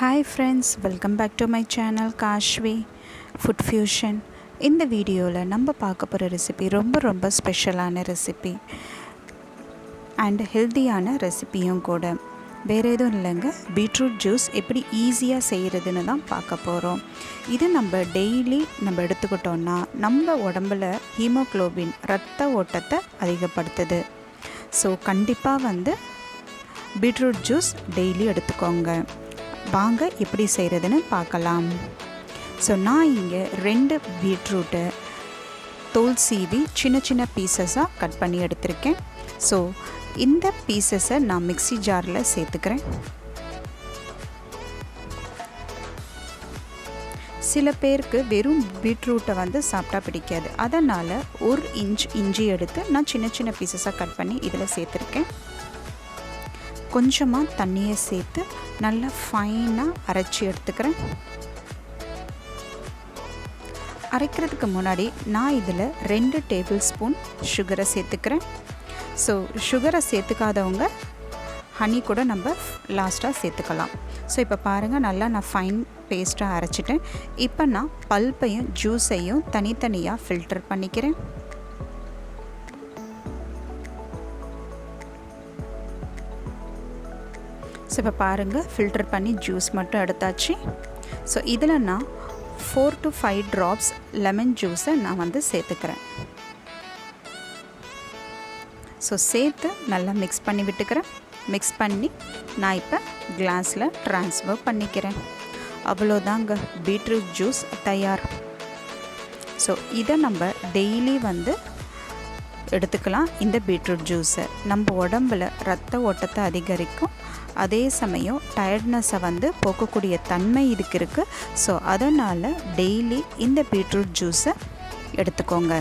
Hi friends, welcome back to my channel Kashvi Food Fusion. இந்த வீடியோவில் நம்ம பார்க்க போகிற ரெசிபி ரொம்ப ஸ்பெஷலான ரெசிபி அண்ட் ஹெல்த்தியான ரெசிபியும் கூட. வேறு எதுவும் இல்லைங்க, பீட்ரூட் ஜூஸ் எப்படி ஈஸியாக செய்கிறதுன்னு தான் பார்க்க போகிறோம். இது நம்ம டெய்லி எடுத்துக்கிட்டோன்னா நம்ம உடம்பில் ஹீமோக்ளோபின் ரத்த ஓட்டத்தை அதிகப்படுத்துது. ஸோ கண்டிப்பாக பீட்ரூட் ஜூஸ் டெய்லி எடுத்துக்கோங்க. வாங்க எப்படி செய்கிறதுன்னு பார்க்கலாம். ஸோ நான் இங்கே 2 பீட்ரூட்டை தோல் சீவி சின்ன பீசஸாக கட் பண்ணி எடுத்திருக்கேன். ஸோ இந்த பீசஸை நான் மிக்ஸி ஜாரில் சேர்த்துக்கிறேன். சில பேருக்கு வெறும் பீட்ரூட்டை சாப்பிட்டா பிடிக்காது, அதனால் 1 இன்ச் இஞ்சி எடுத்து நான் சின்ன பீசஸாக கட் பண்ணி இதில் சேர்த்துருக்கேன். கொஞ்சமாக தண்ணியை சேர்த்து நல்லா ஃபைனாக அரைச்சி எடுத்துக்கிறேன். அரைக்கிறதுக்கு முன்னாடி நான் இதில் 2 டேபிள் ஸ்பூன் சுகரை சேர்த்துக்கிறேன். ஸோ சுகரை சேர்த்துக்காதவங்க ஹனி கூட நம்ம லாஸ்ட்டாக சேர்த்துக்கலாம். ஸோ இப்போ பாருங்கள், நல்லா நான் ஃபைன் பேஸ்ட்டாக அரைச்சிட்டேன். இப்போ நான் பல்ப்பையும் ஜூஸையும் தனித்தனியாக ஃபில்டர் பண்ணிக்கிறேன். ஸோ இப்போ பாருங்கள், ஃபில்டர் பண்ணி ஜூஸ் மட்டும் எடுத்தாச்சு. ஸோ இதில் நான் 4 to 5 ட்ராப்ஸ் லெமன் ஜூஸை நான் சேர்த்துக்கிறேன். ஸோ சேர்த்து நல்லா மிக்ஸ் பண்ணி விட்டுக்கிறேன். மிக்ஸ் பண்ணி நான் இப்போ கிளாஸில் ட்ரான்ஸ்ஃபர் பண்ணிக்கிறேன். அவ்வளோதாங்க, பீட்ரூட் ஜூஸ் தயார். ஸோ இதை நம்ம டெய்லி எடுத்துக்கலாம். இந்த பீட்ரூட் ஜூஸை நம்ம உடம்பில் ரத்த ஓட்டத்தை அதிகரிக்கும், அதே சமயம் டயர்ட்னஸை போக்கக்கூடிய தன்மை இதுக்கு இருக்குது. ஸோ அதனால் டெய்லி இந்த பீட்ரூட் ஜூஸை எடுத்துக்கோங்க.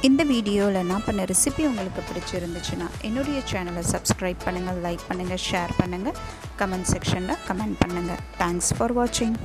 இந்த வீடியோவில் நான் பண்ண ரெசிபி உங்களுக்கு பிடிச்சிருந்துச்சுன்னா என்னுடைய சேனலை சப்ஸ்கிரைப் பண்ணுங்கள், லைக் பண்ணுங்கள், ஷேர் பண்ணுங்கள், கமெண்ட் செக்ஷனில் கமெண்ட் பண்ணுங்கள். தேங்க்ஸ் ஃபார் வாட்சிங்.